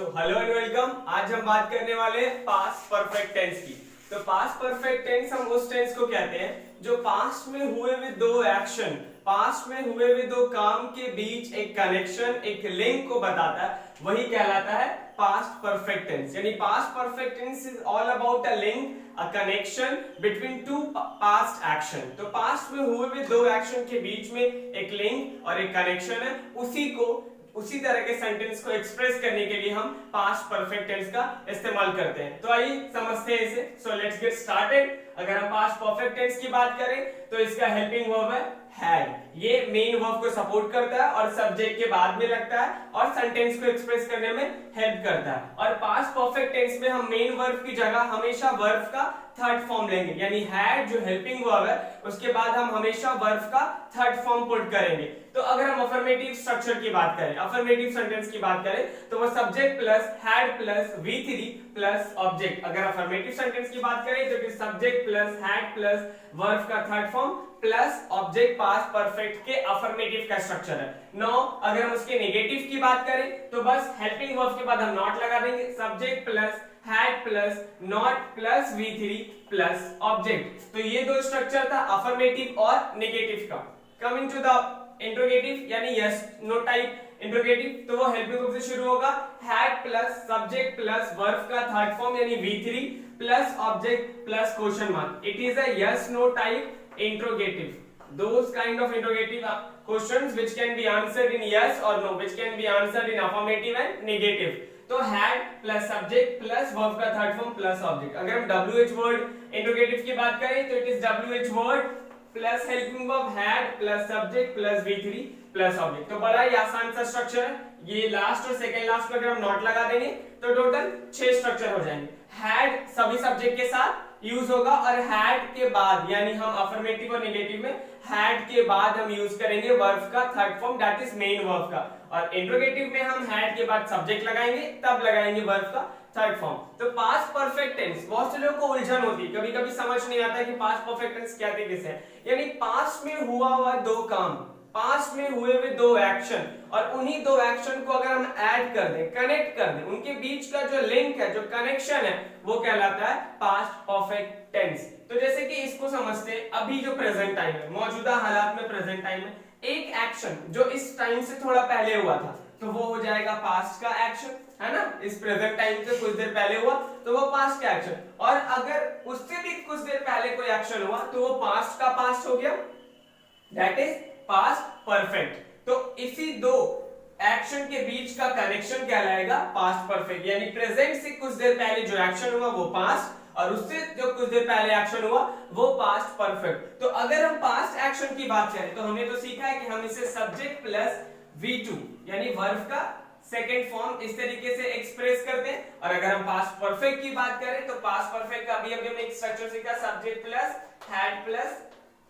Hello and welcome. आज हम बात करने वाले हैं पास्ट परफेक्ट टेंस की। तो पास्ट परफेक्ट टेंस हम उस टेंस को कहते हैं जो पास्ट में हुए हुए दो एक्शन, पास्ट में हुए हुए दो काम के बीच एक कनेक्शन, एक लिंक को बताता है, वही कहलाता है पास्ट परफेक्ट टेंस। यानी past perfect tense is all about a link, a connection between two past action. तो पास्ट में हुए हुए दो एक्शन के बीच में एक लिंक और एक कनेक्शन है, उसी तरह के सेंटेंस को एक्सप्रेस करने के लिए हम पास्ट परफेक्ट टेंस का इस्तेमाल करते हैं। तो आइए समझते हैं इसे। So let's get started. अगर हम पास्ट परफेक्ट टेंस की बात करें तो इसका हेल्पिंग वर्ब है हैड। ये मेन वर्ब को सपोर्ट करता है और सब्जेक्ट के बाद में लगता है और सेंटेंस को एक्सप्रेस करने में हेल्प करता है। और पास्ट परफेक्ट टेंस में हम मेन वर्ब की जगह हमेशा वर्ब का थर्ड फॉर्म लेंगे। यानी हैड जो हेल्पिंग वर्ब है उसके बाद हम हमेशा वर्ब का थर्ड फॉर्म पुट करेंगे। तो अगर हम अफर्मेटिव स्ट्रक्चर की बात करें, अफर्मेटिव सेंटेंस की बात करें तो वो subject plus had plus V3 plus object. अगर अफर्मेटिव सेंटेंस की बात करें तो it is subject plus had plus verb का third form plus object past perfect के अफर्मेटिव का स्ट्रक्चर है। नो अगर हम उसके नेगेटिव की बात करें तो बस हेल्पिंग वर्ब के बाद हम नॉट लगा देंगे, subject plus had plus not plus V3 plus object. तो ये दो स्ट्रक्चर था अफर्मेटिव और नेगेटिव का। कमिंग टू द इंट्रोगेटिव यानी यस नो टाइप इंट्रोगेटिव, तो वो हेल्पिंग वर्ब से शुरू होगा, had plus subject plus verb का थर्ड फॉर्म यानी V3 plus object plus question mark. It is a yes no type interrogative. Those kind of interrogative questions which can be answered in yes or no, which can be answered in affirmative and negative. तो had plus subject plus verb का third form plus object। अगर हम WH word interrogative की बात करें तो it is WH word plus helping verb had plus subject plus V3 plus object। तो बड़ा ही आसान सा स्ट्रक्चर है। ये लास्ट और सेकंड लास्ट में अगर हम नॉट लगा देंगे तो टोटल 6 स्ट्रक्चर हो जाएंगे। हैड सभी सब्जेक्ट के साथ यूज होगा और हैड के बाद यानी हम अफर्मेटिव और नेगेटिव में हैड के बाद हम यूज करेंगे वर्ब का third form that is main verb का। और इंट्रोगेटिव में हम हैड के बाद सब्जेक्ट लगाएंगे तब लगाएंगे वर्ब का थर्ड फॉर्म। तो पास्ट परफेक्ट टेंस बहुत से लोगों को उलझन होती है, कभी कभी समझ नहीं आता कि पास्ट परफेक्ट टेंस क्या तरीके से है। यानी पास्ट में हुआ हुआ दो काम, पास्ट में हुए हुए दो एक्शन और उन्हीं दो एक्शन को अगर हम ऐड कर दें, कनेक्ट कर दें, उनके बीच का जो लिंक है, जो कनेक्शन है, वो कहलाता है पास्ट परफेक्ट टेंस। तो जैसे कि इसको समझते हैं, अभी जो प्रेजेंट टाइम है, मौजूदा हालात में प्रेजेंट टाइम है, एक एक्शन जो इस टाइम से थोड़ा पहले हुआ था तो वो हो जाएगा पास्ट का एक्शन, है ना। इस प्रेजेंट टाइम से कुछ देर पहले हुआ तो वो पास्ट का एक्शन। और अगर उससे भी कुछ देर पहले कोई एक्शन हुआ तो वो पास्ट का पास्ट हो गया, दैट इज पास्ट परफेक्ट। तो इसी दो एक्शन के बीच का कनेक्शन कहलाएगा पास्ट परफेक्ट। यानी प्रेजेंट से कुछ देर पहले जो एक्शन हुआ वो पास्ट और उससे जो कुछ देर पहले एक्शन हुआ वो पास्ट परफेक्ट। तो अगर हम पास्ट एक्शन की बात करें तो हमने तो सीखा है कि हम इसे सब्जेक्ट प्लस V2 यानी वर्ब का सेकेंड फॉर्म इस तरीके से एक्सप्रेस करते हैं। और अगर हम पास्ट परफेक्ट की बात करें तो पास्ट परफेक्ट का अभी हमने एक स्ट्रक्चर सीखा, subject plus had plus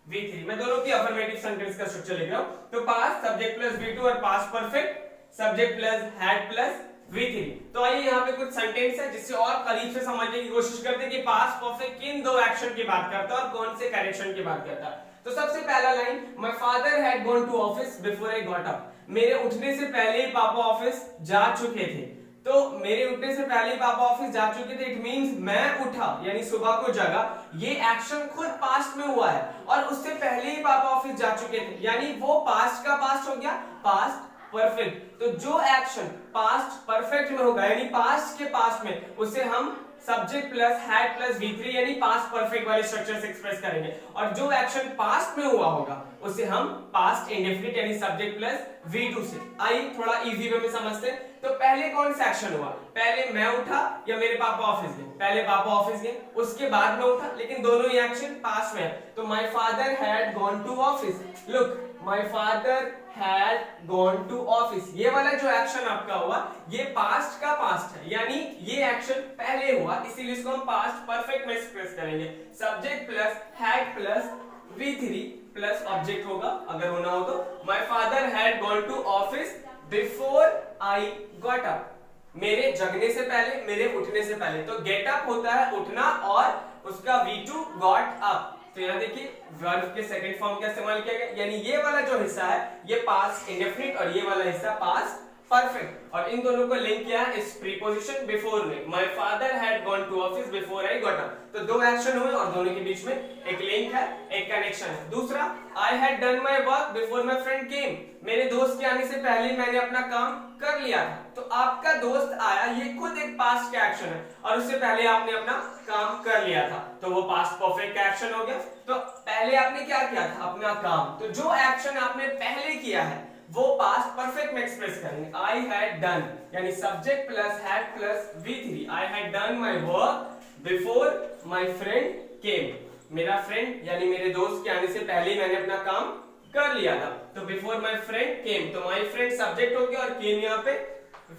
V3। मैं दोनों की अफर्मेटिव सेंटेंस का स्ट्रक्चर लिख रहा हूं। तो पास्ट सब्जेक्ट प्लस V2 और past perfect subject plus had plus V3। तो आइए यहाँ पे कुछ सेंटेंस है जिससे और करीब से समझने की कोशिश करते हैं कि पास्ट परफेक्ट किन दो एक्शन की बात करता है और कौन से कनेक्शन की बात करता है। तो सबसे पहला line, my father had gone to office before I got up. मेरे उठने से पहले ही पापा ऑफिस जा चुके थे। तो मेरे उठने से पहले ही पापा ऑफिस जा चुके थे, इट मींस मैं उठा यानी सुबह को जगा, ये एक्शन खुद पास्ट में हुआ है और उससे पहले ही पापा ऑफिस जा चुके थे, यानी वो पास्ट का पास्ट हो गया, पास्ट परफेक्ट। तो जो एक्शन पास्ट परफेक्ट में होगा यानी पास्ट के पास्ट में, उसे हम subject plus had plus V3 यानी पास्ट परफेक्ट वाले स्ट्रक्चर से एक्सप्रेस करेंगे। और जो एक्शन पास्ट में हुआ होगा उसे हम पास्ट इंडेफिनिट यानी सब्जेक्ट प्लस V2 से। आइए थोड़ा इजी वे में समझते हैं। तो पहले कौन सा एक्शन हुआ, पहले मैं उठा या मेरे पापा ऑफिस गए? पहले पापा ऑफिस गए, उसके बाद मैं उठा, लेकिन दोनों ही एक्शन पास्ट में है। तो my father had gone to office, look my father had gone to office, ये वाला जो एक्शन आपका हुआ ये पास्ट का पास्ट है, यानी ये एक्शन पहले हुआ, इसीलिए इसको हम पास्ट परफेक्ट में एक्सप्रेस करेंगे। Subject plus had plus V3 plus object होगा अगर होना हो तो। My father had gone to office before I got up, मेरे जगने से पहले, मेरे उठने से पहले। तो गेट अप होता है उठना और उसका V2 गॉट अप। तो यहाँ देखिए वर्ब के सेकंड फॉर्म का इस्तेमाल किया गया, यानी ये वाला जो हिस्सा है ये पास्ट इंडेफिनिट और ये वाला हिस्सा पास्ट परफेक्ट, और इन दोनों को लिंक किया है इस प्रीपोजिशन बिफोर में। My father had gone to office before I got up, तो दो एक्शन हुए और दोनों के बीच में एक लिंक है, एक कनेक्शन है। दूसरा, I had done my work before my friend केम, मेरे दोस्त के आने से पहले मैंने अपना काम कर लिया था। तो आपका दोस्त आया, ये खुद एक पास्ट का एक्शन है और उससे पहले आपने अपना काम कर लिया था, तो वो पास्ट परफेक्ट का एक्शन हो गया। तो पहले आपने क्या किया था, अपना काम, तो जो एक्शन आपने पहले किया है वो पास्ट परफेक्ट में एक्सप्रेस करेंगे। आई हैड डन यानी subject plus had plus V3, I had done my work before my friend केम, मेरा फ्रेंड यानी मेरे दोस्त के आने से पहले मैंने अपना काम कर लिया था, तो बिफोर माय फ्रेंड केम, तो माय फ्रेंड सब्जेक्ट हो गया और केम यहाँ पे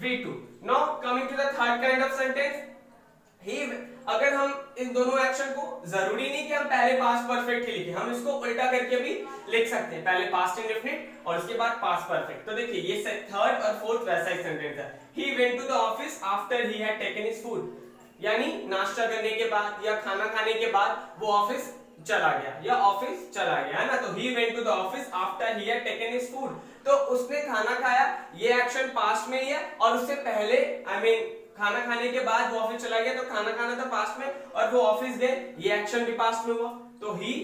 V2। Now coming to the third kind of sentence, he, अगर हम इन दोनों एक्शन को, जरूरी नहीं कि हम पहले पास्ट परफेक्ट ही लिखें, हम इसको उल्टा करके भी लिख सकते हैं, पहले पास्ट इंडेफिनिट और उसके बाद पास्ट परफेक्ट। तो देखिए ये थर्ड और फोर्थ वैसा ही सेंटेंस है। He went to the office after he had taken his food, यानी नाश्ता करने के बाद या खाना खाने के बाद वो ऑफिस चला गया या ऑफिस चला गया, है ना। तो he went to the office after he had taken his food, तो उसने खाना खाया, ये एक्शन पास्ट में ही है, और उससे पहले खाना खाने के बाद वो ऑफिस चला गया, तो खाना खाना था पास्ट में, और वो ऑफिस गए, ये एक्शन भी पास्ट में हुआ, तो he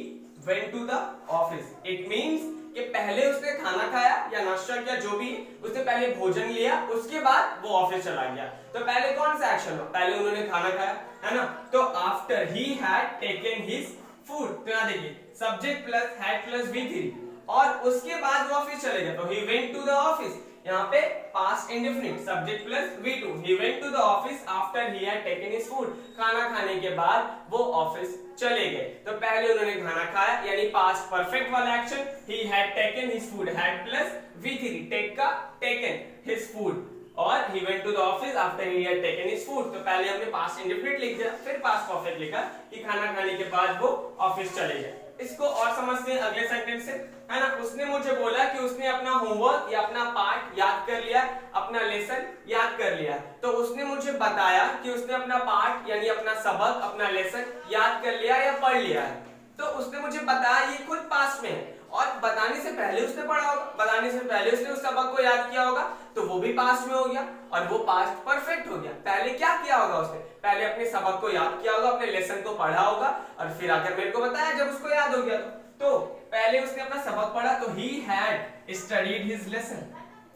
went to the office. It means कि पहले उसने खाना खाया या नाश्ता किया, जो भी, उसने पहले भोजन लिया, उसके बाद वो ऑफिस चला गया। तो पहले कौन सा एक्शन हुआ, पहले उन्होंने खाना खाया, है ना। तो after he had taken his food, तो यहाँ देखिए subject plus had plus V3, और उसके बाद वो ऑफिस चले गए, तो he went to the office, यहाँ पे past indefinite subject plus V2, he went to the office after he had taken his food, खाना खाने के बाद वो ऑफिस चले गए। तो पहले उन्होंने खाना खाया यानी पास्ट परफेक्ट वाला action, he had taken his food, had plus V3, take का taken his food, और he went to the office after he had taken his food, तो पहले हमने पास्ट इंडेफिनिट लिख दिया, फिर पास्ट परफेक्ट लिखा कि खाना खाने के बाद वो ऑफिस चले गए। इसको और समझते हैं अगले सेंटेंस से, है ना। उसने मुझे बोला कि उसने अपना होमवर्क या अपना पार्ट याद कर लिया, अपना लेसन याद कर लिया, तो उसने मुझे बताया कि उसने अपना पार्ट यानी अपना सबक, अपना लेसन याद कर लिया या पढ़ लिया है। तो उसने मुझे बताया, ये खुद पास्ट में है, और बताने से पहले उसने पढ़ा होगा, बताने से पहले उसने उस सबक को याद किया होगा, तो वो भी पास्ट में हो गया और वो पास्ट परफेक्ट हो गया। पहले क्या किया होगा उसने, पहले अपने सबक को याद किया होगा, अपने लेसन को पढ़ा होगा, और फिर आकर मेरे को बताया जब उसको याद हो गया। तो पहले उसने अपना सबक पढ़ा, तो he had studied his lesson,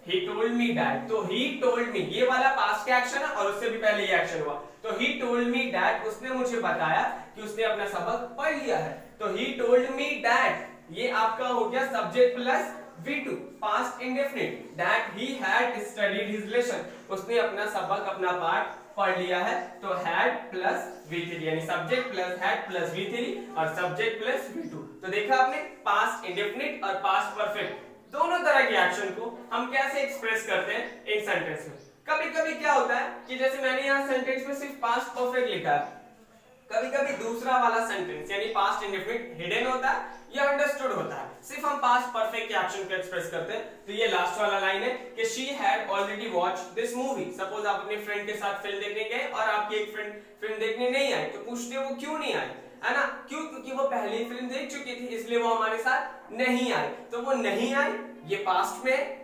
he told me that, तो he told me, ये वाला पास्ट का एक्शन है और उससे भी पहले ये एक्शन हुआ, तो he told me that, उसने मुझे बताया कि उसने अपना सबक पढ़ लिया है, तो he told me that, ये आपका हो गया subject plus V2 past indefinite, that he had studied his lesson, उसने अपना सबक, अपना पाठ पढ़ लिया है, तो had प्लस V3 यानी subject plus had plus V3 और सब्जेक्ट प्लस V2। तो देखा आपने पास्ट इंडेफिनिट और पास्ट परफेक्ट दोनों तरह के एक्शन को हम कैसे एक्सप्रेस करते हैं एक सेंटेंस में। कभी कभी क्या होता है कि जैसे मैंने यहाँ सेंटेंस में सिर्फ पास्ट परफेक्ट लिखा है, कभी कभी दूसरा वाला सेंटेंस यानी पास्ट इंडेफिनिट हिडन होता है या अंडरस्टूड होता है, सिर्फ हम पास्ट परफेक्ट के एक्शन को एक्सप्रेस करते हैं। तो ये लास्ट वाला लाइन है कि she had already watched this movie. Suppose आप अपने फ्रेंड के साथ फिल्म देखने गए और आपकी एक फ्रेंड फिल्म देखने नहीं आई, तो पूछते हो वो क्यों नहीं आई, है ना। क्यों, क्योंकि वो पहले ही फिल्म देख चुकी थी, इसलिए वो हमारे साथ नहीं आई। तो वो नहीं आई ये पास्ट में,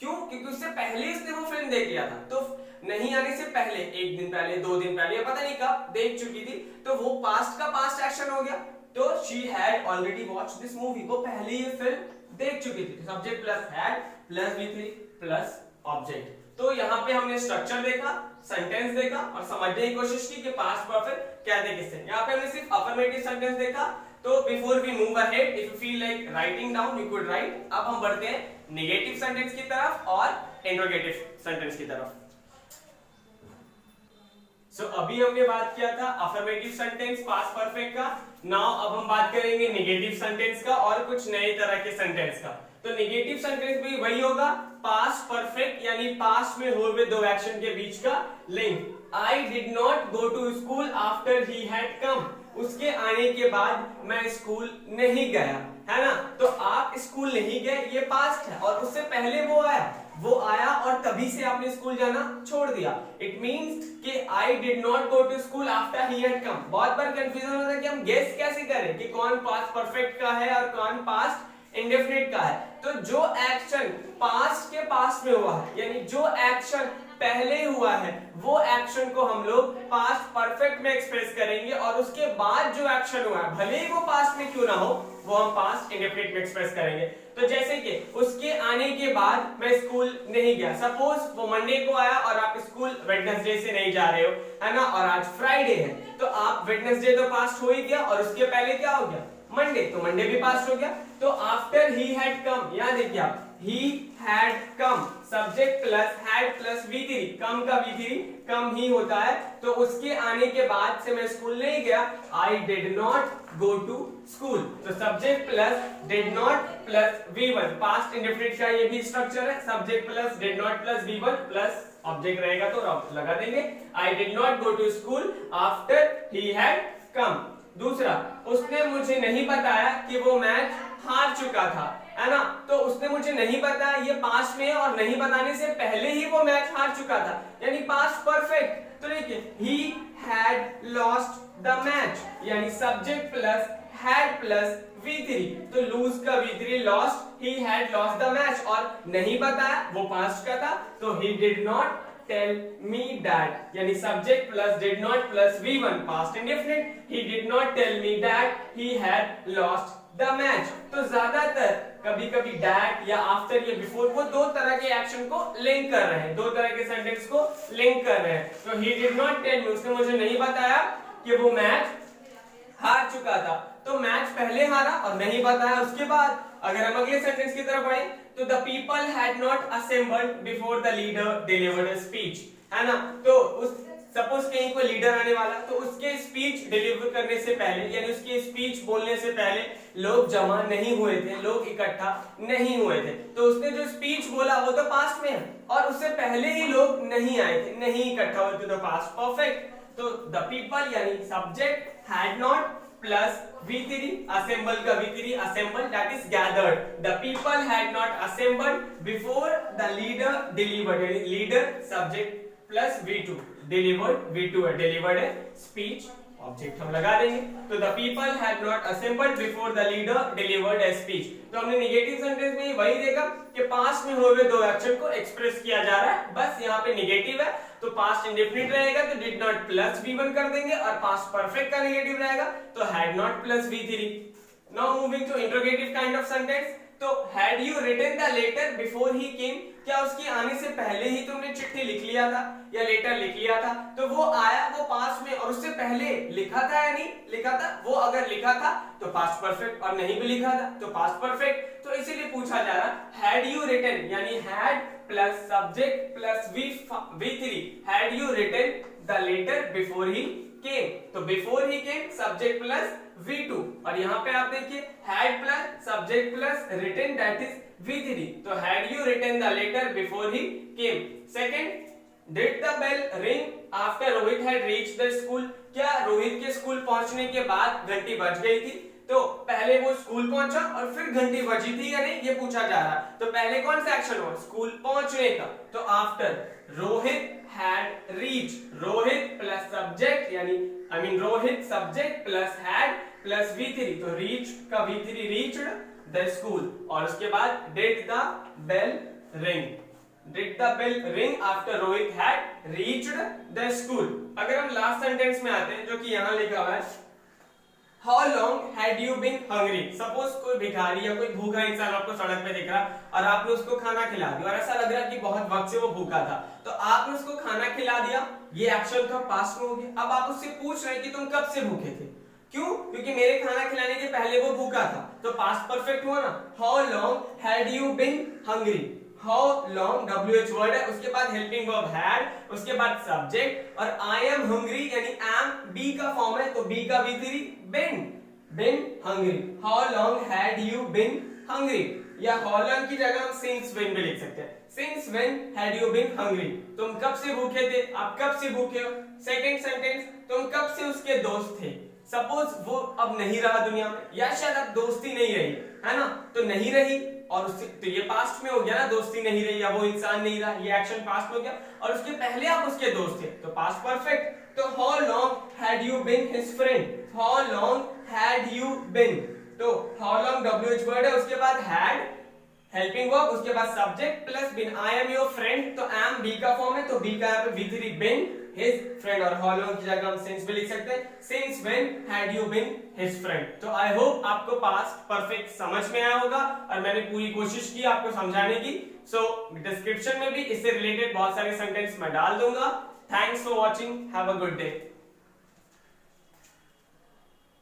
क्यों, क्योंकि उससे पहले इसने वो फिल्म देख लिया था, तो नहीं आने से पहले, एक दिन पहले, 2 दिन पहले, पता नहीं कब देख चुकी थी, तो वो पास्ट का पास्ट एक्शन हो गया। तो she had already watched this movie, वो पहले ये फिल्म देख चुकी थी, subject plus had plus V3 plus object. तो यहाँ पे हमने स्ट्रक्चर देखा, सेंटेंस देखा और समझने की कोशिश की कि पास्ट परफेक्ट कहते किससे। यहाँ पे हमने सिर्फ अफर्मेटिव सेंटेंस देखा। तो before we move ahead, if you feel like writing down you could write. अब हम बढ़ते हैं नेगेटिव सेंटेंस की तरफ और इंट्रोगेटिव सेंटेंस की तरफ। अभी हमने बात किया था अफर्मेटिव सेंटेंस पास्ट परफेक्ट का। नाउ अब हम बात करेंगे नेगेटिव सेंटेंस का और कुछ नए तरह के सेंटेंस का। तो नेगेटिव सेंटेंस भी वही होगा, पास्ट परफेक्ट यानी पास्ट में हुए दो एक्शन के बीच का link. I did not go to school after he had come, उसके आने के बाद मैं स्कूल नहीं गया, है ना। तो आप स्कूल नहीं गए ये पास्ट है और उससे पहले वो आया और तभी से आपने स्कूल जाना छोड़ दिया। इट मींस कि I did not go to school after he had come. बहुत बार कंफ्यूजन होता है कि हम गेस कैसे करें कि कौन पास्ट परफेक्ट का है और कौन पास्ट इंडेफिनिट का है। तो जो एक्शन पास्ट के पास्ट में हुआ है, यानी जो एक्शन पहले हुआ है, वो एक्शन को हम लोग पास्ट परफेक्ट में एक्सप्रेस करेंगे, और उसके बाद जो एक्शन हुआ है, भले ही वो पास्ट में क्यों ना हो, वो हम पास्ट इंडेफिनिट में एक्सप्रेस करेंगे। तो जैसे कि उसके आने के बाद मैं स्कूल नहीं गया, सपोज वो मंडे को आया और आप स्कूल वेडनेसडे से नहीं जा रहे हो, है ना, और आज फ्राइडे है, तो आप वेडनेसडे तो पास्ट हो ही गया, और उसके पहले क्या हो गया, मंडे, तो मंडे भी पास्ट हो गया। तो आफ्टर ही हैड कम, याद देखिए आप, he had come, subject plus had plus V3, कम का V3 कम ही होता है, तो उसके आने के बाद से मैं स्कूल नहीं गया, I did not go to school, तो subject plus did not plus V1, past indefinite का ये भी स्ट्रक्चर है, subject plus did not plus V1 plus object रहेगा तो लगा देंगे, I did not go to school after he had come। दूसरा, उसने मुझे नहीं बताया कि वो मैच हार चुका था, है ना, तो उसने मुझे नहीं बताया, ये पास्ट में है, और नहीं बताने से पहले ही वो मैच हार चुका था, यानी पास्ट परफेक्ट। तो देखिए he had lost the match, यानी subject plus had plus V3, तो lose का V3 lost, he had lost the match, और नहीं बताया वो पास्ट का था, तो he did not tell me that, यानी subject plus did not plus V1 past indefinite, he did not tell me that he had lost the match। तो ज्यादातर कभी कभी that या after या before, वो दो तरह के एक्शन को लिंक कर रहे हैं, दो तरह के सेंटेंस को लिंक कर रहे हैं। तो he did not tell me, उसने मुझे नहीं बताया कि वो मैच हार चुका था, तो मैच पहले हारा और नहीं बताया उसके बाद। अगर हम अगले सेंटेंस की तरफ बढ़े, तो the people had not assembled before the leader delivered a speech, है ना, तो उस सपोज कहीं कोई लीडर आने वाला, तो उसके स्पीच डिलीवर करने से पहले, यानी उसकी स्पीच बोलने से पहले लोग जमा नहीं हुए थे, लोग इकट्ठा नहीं हुए थे, तो उसने जो स्पीच बोला वो तो पास्ट में है, और उससे पहले ही लोग नहीं आए थे, नहीं इकट्ठा हुए थे, तो पास्ट परफेक्ट। तो द पीपल यानी subject had not plus V3, assemble का V3, assemble that is gathered, the people had not assembled before the leader delivered, leader subject plus V2, delivered V2 है, delivered है, speech object हम लगा देंगे। तो the people had not assembled before the leader delivered a speech, तो हमने negative sentence में वही देखा कि पास्ट में हुए दो एक्शन को एक्सप्रेस किया जा रहा है, बस यहाँ पे नेगेटिव है, तो पास्ट इंडेफिनिट रहेगा, तो डिड नॉट प्लस V1 कर देंगे, और पास्ट परफेक्ट का नेगेटिव रहेगा, तो had not plus V3। Now moving to interrogative kind of sentence, तो had you written the letter before he came, क्या उसके आने से पहले ही तुमने चिट्ठी लिख लिया था या लेटर लिख लिया था, तो वो आया, वो पास्ट में, और उससे पहले लिखा था या नहीं लिखा था, वो अगर लिखा था तो पास्ट परफेक्ट, और नहीं भी लिखा था तो पास्ट परफेक्ट। तो इसीलिए पूछा जा रहा हैड यू रिटन, यानी had plus subject plus V3, had you written the letter before he came, तो before he came subject plus V2, और यहाँ पे आप देखिए had plus subject plus written that is V3, तो had you written the letter before he came. Second, did the bell ring after Rohit had reached the school, क्या रोहित के school पहुंचने के बाद घंटी बज गई थी, तो पहले वो स्कूल पहुंचा और फिर घंटी बजी थी या नहीं, ये पूछा जा रहा है। तो पहले कौन सा एक्शन हुआ, स्कूल पहुंचने का, तो after Rohit had reach, Rohit plus subject यानी Rohit subject plus had plus V3, तो रीच का V3 रीच्ड द स्कूल, और उसके बाद did the bell ring, did the bell ring after Rohit had reached the school. अगर हम लास्ट सेंटेंस में आते हैं जो कि यहाँ लिखा हुआ है, How long had you been hungry? Suppose कोई भिखारी या कोई भूखा इंसान आपको सड़क पे दिख रहा और आपने उसको खाना खिला दिया, और ऐसा लग रहा है कि बहुत वक्त से वो भूखा था, तो आपने उसको खाना खिला दिया, ये एक्शन तो पास्ट में हो गया। अब आप उससे पूछ रहे हैं कि तुम कब से भूखे थे, क्यों, क्योंकि मेरे खाना खिलाने के पहले वो भूखा था, तो पास्ट परफेक्ट हुआ ना। How long had you been hungry? How long WH word है, उसके बाद हेल्पिंग वर्ब had, उसके बाद सब्जेक्ट, और I am hungry यानी am be का फॉर्म है, तो be का V3 been hungry। How long had you been hungry, या how long की जगह हम since when भी लिख सकते हैं, since when had you been hungry, तुम कब से भूखे थे, आप कब से भूखे हो। सेकंड सेंटेंस, तुम कब से उसके दोस्त थे, सपोज वो अब नहीं रहा दुनिया में, या शायद अब दोस्ती नहीं रही, है ना, तो नहीं रही, और उससे तो ये पास्ट में हो गया ना, दोस्ती नहीं रही या वो इंसान नहीं रहा, ये एक्शन पास्ट में हो गया, और उसके पहले आप उसके दोस्त थे, तो पास्ट परफेक्ट। तो how long had you been his friend, how long had you been, तो हाउ लॉन्ग WH वर्ड है, उसके बाद हैड हेल्पिंग वर्ब, उसके बाद subject plus been. I am your friend, तो एम बी का फॉर्म है, तो बी का यहाँ पे V3 बीन हिज फ्रेंड, और हाउ लॉन्ग की जगह हम सिंस भी लिख सकते हैं, since when had you been his friend. तो आई होप आपको पास्ट परफेक्ट समझ में आया होगा और मैंने पूरी कोशिश की आपको समझाने की। सो डिस्क्रिप्शन में भी इससे रिलेटेड बहुत सारे सेंटेंस मैं डाल दूंगा। Thanks for watching, have a good day.